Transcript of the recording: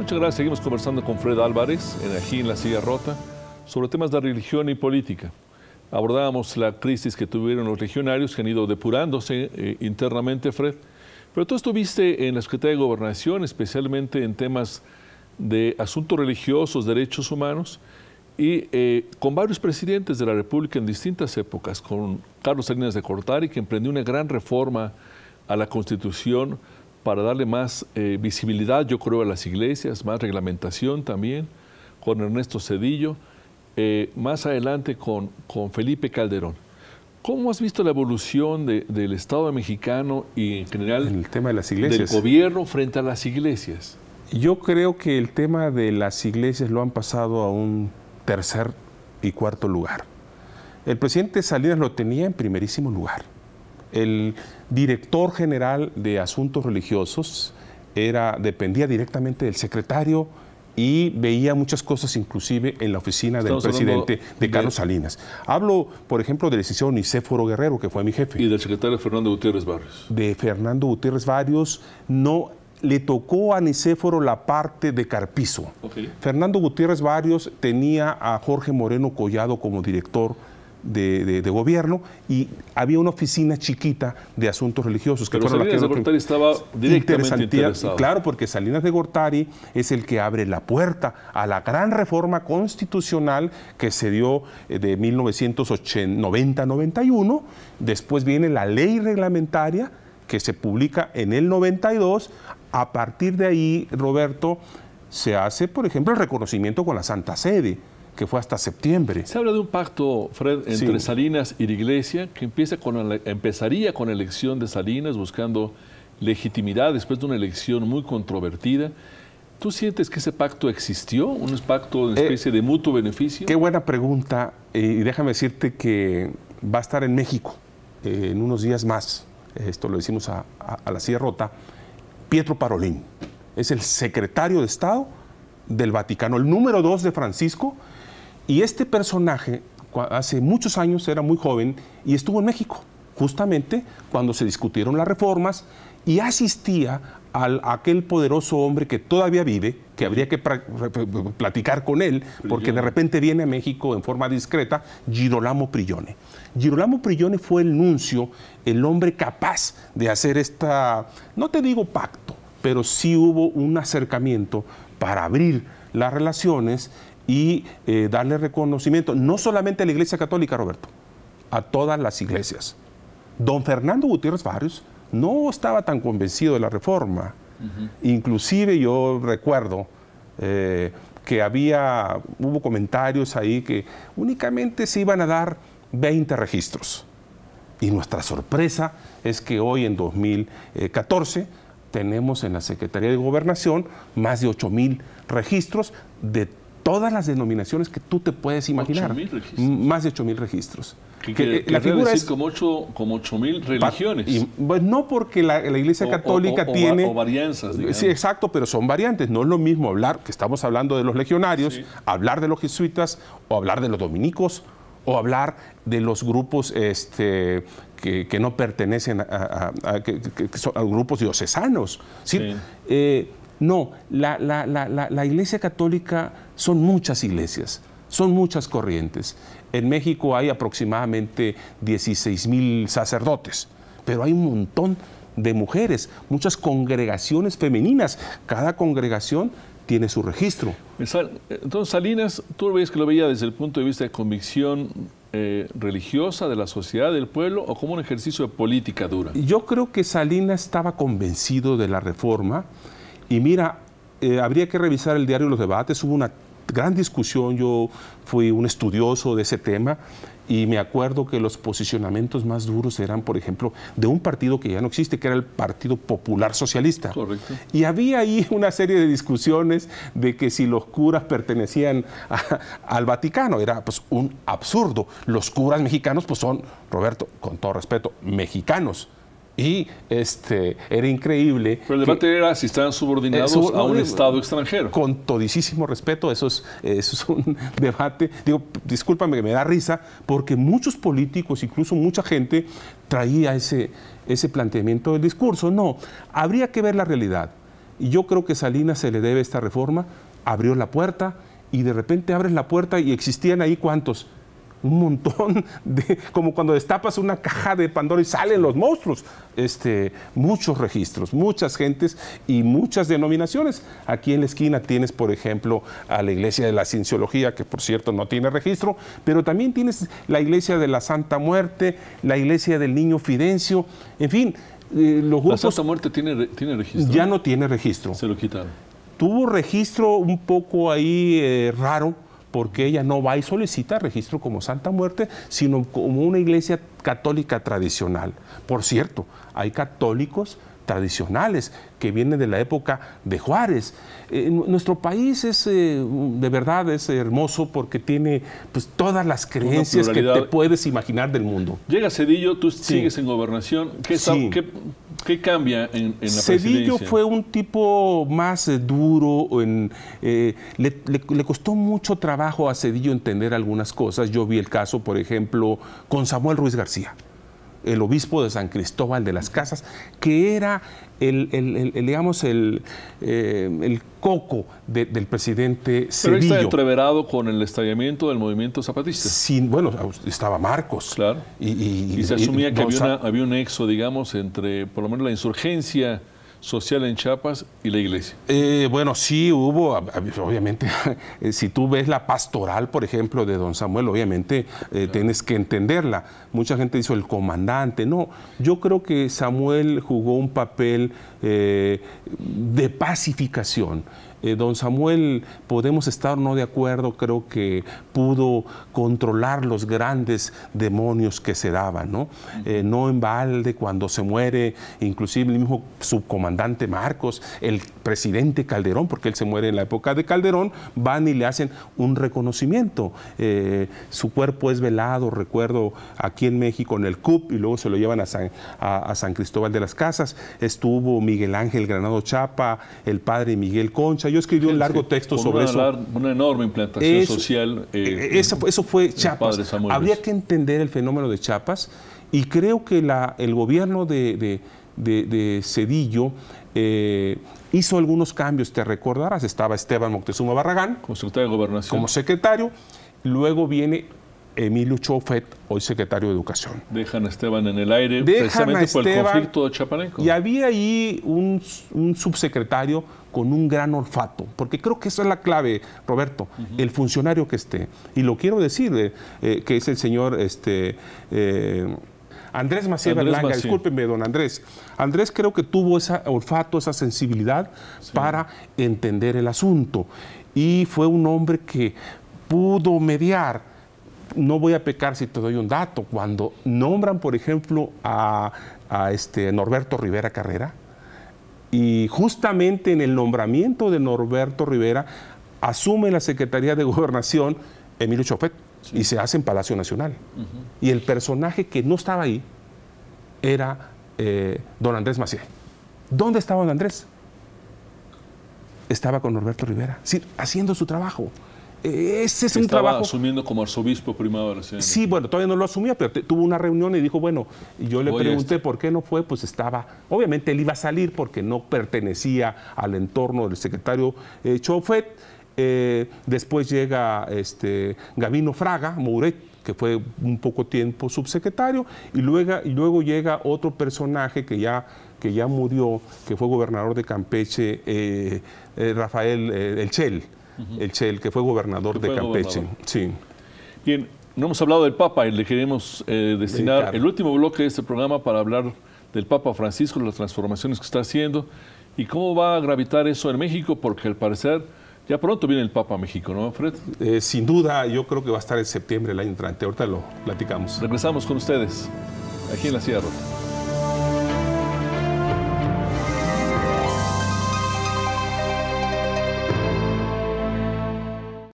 Muchas gracias. Seguimos conversando con Fred Álvarez, aquí en La Silla Rota, sobre temas de religión y política. Abordábamos la crisis que tuvieron los legionarios, que han ido depurándose internamente, Fred. Pero tú estuviste en la Secretaría de Gobernación, especialmente en temas de asuntos religiosos, derechos humanos, y con varios presidentes de la República en distintas épocas, con Carlos Salinas de Gortari, que emprendió una gran reforma a la Constitución para darle más visibilidad, yo creo, a las iglesias, más reglamentación también, con Ernesto Zedillo, más adelante con Felipe Calderón. ¿Cómo has visto la evolución del Estado mexicano y en general el tema de las iglesias, del gobierno frente a las iglesias? Yo creo que el tema de las iglesias lo han pasado a un tercer y cuarto lugar. El presidente Salinas lo tenía en primerísimo lugar. El director general de asuntos religiosos dependía directamente del secretario y veía muchas cosas inclusive en la oficina del presidente de Carlos Salinas. Hablo, por ejemplo, del licenciado Nicéforo Guerrero, que fue mi jefe. Y del secretario Fernando Gutiérrez Barrios. De Fernando Gutiérrez Barrios, no le tocó a Nicéforo la parte de Carpizo. Okay. Fernando Gutiérrez Barrios tenía a Jorge Moreno Collado como director de gobierno y había una oficina chiquita de asuntos religiosos. Pero Salinas de Gortari estaba directamente interesado. Claro, porque Salinas de Gortari es el que abre la puerta a la gran reforma constitucional que se dio de 1990-91. Después viene la ley reglamentaria que se publica en el 92. A partir de ahí, Roberto, se hace, por ejemplo, el reconocimiento con la Santa Sede, que fue hasta septiembre. Se habla de un pacto, Fred, entre Salinas y la Iglesia, que empezaría con la elección de Salinas, buscando legitimidad después de una elección muy controvertida. ¿Tú sientes que ese pacto existió? ¿Un pacto de una especie de mutuo beneficio? Qué buena pregunta. Y déjame decirte que va a estar en México en unos días más. Esto lo decimos a La Silla Rota. Pietro Parolin es el secretario de Estado del Vaticano, el número 2 de Francisco. Y este personaje, hace muchos años, era muy joven y estuvo en México, justamente cuando se discutieron las reformas, y asistía a aquel poderoso hombre que todavía vive, que habría que platicar con él, porque de repente viene a México en forma discreta, Girolamo Prigione. Girolamo Prigione fue el nuncio, el hombre capaz de hacer no te digo pacto, pero sí hubo un acercamiento para abrir las relaciones y darle reconocimiento, no solamente a la Iglesia Católica, Roberto, a todas las iglesias. Don Fernando Gutiérrez Barrios no estaba tan convencido de la reforma. Inclusive yo recuerdo que hubo comentarios ahí que únicamente se iban a dar 20 registros. Y nuestra sorpresa es que hoy, en 2014, tenemos en la Secretaría de Gobernación más de 8,000 registros de todas las denominaciones que tú te puedes imaginar. 8,000 registros. Más de 8,000 registros. La figura es como 8,000 religiones. Pues no, porque la Iglesia Católica tiene... O varianzas, digamos. Sí, exacto, pero son variantes. No es lo mismo hablar, que estamos hablando de los legionarios, hablar de los jesuitas, o hablar de los dominicos, o hablar de los grupos que no pertenecen a grupos diocesanos. ¿Sí? No, la Iglesia Católica son muchas iglesias, son muchas corrientes. En México hay aproximadamente 16,000 sacerdotes, pero hay un montón de mujeres, muchas congregaciones femeninas. Cada congregación tiene su registro. Entonces, Salinas, ¿tú ves que lo veía desde el punto de vista de convicción religiosa de la sociedad, del pueblo, o como un ejercicio de política dura? Yo creo que Salinas estaba convencido de la reforma. Y mira, habría que revisar el diario de los debates. Hubo una gran discusión. Yo fui un estudioso de ese tema y me acuerdo que los posicionamientos más duros eran, por ejemplo, de un partido que ya no existe, que era el Partido Popular Socialista. Correcto. Y había ahí una serie de discusiones de que si los curas pertenecían al Vaticano. Era pues un absurdo. Los curas mexicanos pues son, Roberto, con todo respeto, mexicanos. Y era increíble. Pero el debate era si estaban subordinados a un Estado extranjero. Con todísimo respeto, eso es un debate. Digo, discúlpame que me da risa, porque muchos políticos, incluso mucha gente, traía ese planteamiento del discurso. No, habría que ver la realidad. Y yo creo que a Salinas se le debe esta reforma. Abrió la puerta y de repente abres la puerta y existían ahí ¿cuántos? Un montón como cuando destapas una caja de Pandora y salen los monstruos. Muchos registros, muchas gentes y muchas denominaciones. Aquí en la esquina tienes, por ejemplo, a la Iglesia de la Cienciología, que por cierto no tiene registro, pero también tienes la Iglesia de la Santa Muerte, la Iglesia del Niño Fidencio, en fin. Los grupos, ¿La Santa Muerte tiene registro? Ya no tiene registro. Se lo quitaron. Tuvo registro un poco ahí raro, porque ella no va y solicita registro como Santa Muerte, sino como una iglesia católica tradicional. Por cierto, hay católicos tradicionales que vienen de la época de Juárez. Nuestro país es, de verdad, es hermoso porque tiene pues, todas las creencias que te puedes imaginar del mundo. Llega Zedillo, tú sigues en gobernación. ¿Qué cambia en la presidencia? Zedillo fue un tipo más duro. Le costó mucho trabajo a Zedillo entender algunas cosas. Yo vi el caso, por ejemplo, con Samuel Ruiz García, el obispo de San Cristóbal de las Casas, que era digamos, el coco del presidente Zedillo. Pero está entreverado con el estallamiento del movimiento zapatista. Sí, bueno, estaba Marcos. Claro. Y se asumía que había un nexo, digamos, entre por lo menos la insurgencia social en Chiapas y la iglesia. Bueno, sí hubo, obviamente, si tú ves la pastoral, por ejemplo, de don Samuel, obviamente tienes que entenderla. Mucha gente dice el comandante. No, yo creo que Samuel jugó un papel de pacificación. Don Samuel, podemos estar no de acuerdo, creo que pudo controlar los grandes demonios que se daban, ¿no? No en balde, cuando se muere, inclusive el mismo subcomandante Marcos, el presidente Calderón, porque él se muere en la época de Calderón, van y le hacen un reconocimiento. Su cuerpo es velado, recuerdo, aquí en México, en el CUP, y luego se lo llevan a San Cristóbal de las Casas. Estuvo Miguel Ángel Granado Chapa, el padre Miguel Concha. Yo escribí un largo texto sobre eso. Una enorme implantación social. Eso fue Chiapas. Habría que entender el fenómeno de Chiapas y creo que el gobierno de Zedillo hizo algunos cambios. Te recordarás, estaba Esteban Moctezuma Barragán como secretario de Gobernación. Como secretario. Luego viene Emilio Chofet, hoy secretario de Educación. Dejan a Esteban en el aire precisamente por el conflicto chapaneco. Y había ahí un subsecretario con un gran olfato, porque creo que esa es la clave, Roberto, el funcionario que esté. Y lo quiero decir, que es el señor Andrés Macié Berlanga. Discúlpeme, don Andrés. Andrés creo que tuvo ese olfato, esa sensibilidad para entender el asunto. Y fue un hombre que pudo mediar. No voy a pecar si te doy un dato. Cuando nombran, por ejemplo, a Norberto Rivera Carrera, y justamente en el nombramiento de Norberto Rivera asume la Secretaría de Gobernación Emilio Chofet y se hace en Palacio Nacional. Y el personaje que no estaba ahí era don Andrés Macié. ¿Dónde estaba don Andrés? Estaba con Norberto Rivera, sí, haciendo su trabajo. Ese es un trabajo. Estaba asumiendo como arzobispo primado de la ciudad. Sí, bueno, todavía no lo asumía, pero tuvo una reunión y dijo, bueno, y yo le pregunté por qué no fue, pues estaba, obviamente él iba a salir porque no pertenecía al entorno del secretario Chofet. Después llega Gavino Fraga Mouret, que fue un poco tiempo subsecretario, y luego llega otro personaje que ya murió, que fue gobernador de Campeche, Rafael El Chel. El Chel, que fue gobernador de Campeche. Sí. Bien, no hemos hablado del Papa y le queremos destinar el último bloque de este programa para hablar del Papa Francisco, las transformaciones que está haciendo y cómo va a gravitar eso en México, porque al parecer ya pronto viene el Papa a México, ¿no, Fred? Sin duda, yo creo que va a estar en septiembre del año entrante. Ahorita lo platicamos. Regresamos con ustedes aquí en La Silla Rota.